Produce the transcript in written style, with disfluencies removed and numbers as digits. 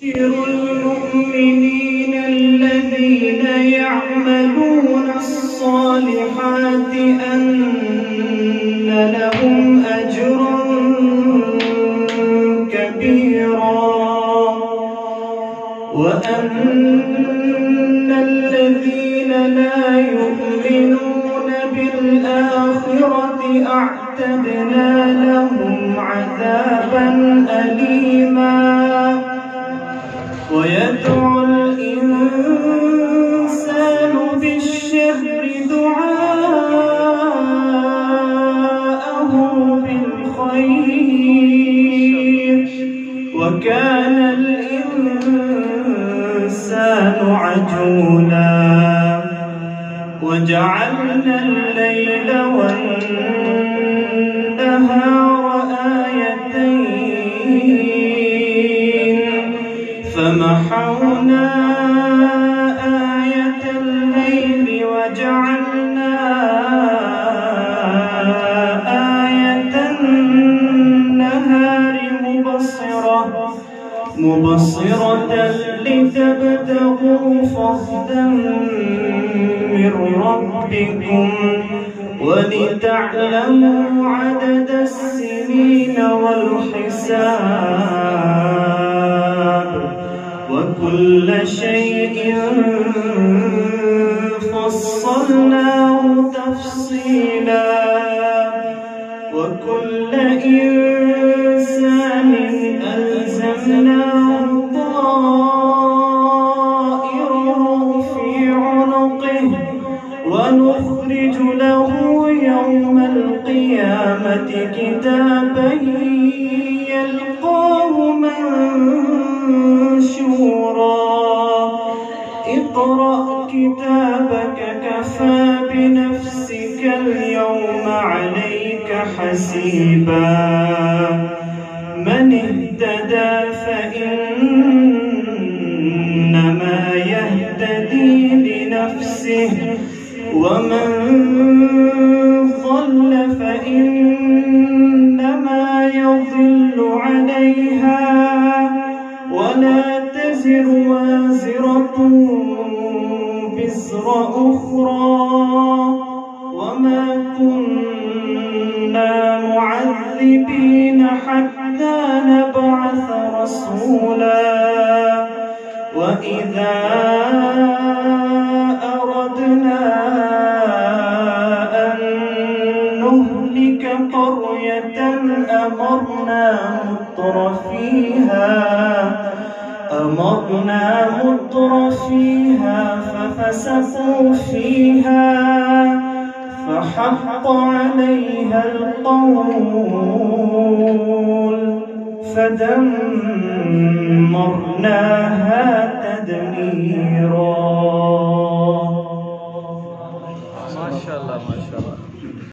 المؤمنين الذين يعملون الصالحات أن لهم أجرا كبيرا وأن الذين لا يؤمنون بالآخرة أعتدنا لهم عذابا أليما ويدعو الإنسان بالشر دعاءه بالخير وكان الإنسان عجولا وجعلنا الليل والنهار آيتين فمحونا آية الليل وجعلنا آية النهار مبصرة لتبتغوا فضلا من ربكم ولتعلموا عدد السنين والحساب وكل شيء فصلناه تفصيلا وكل إنسان ألزمناه طائره في عنقه ونخرج له يوم القيامة كتابا يلقاه منشورا اقرأ كتابك كفى بنفسك اليوم عليك حسيبا من اهتدى فإنما يهتدي لنفسه ومن ضل فإنما يضل عليها ولا تزر وازرة وزر أخرى وما كنا معذبين حتى نبعث رسولا وإذا أردنا أن نهلك قرية أمرنا متر فيها ففسقوا فيها فحق عليها القول فدمرناها تدميرا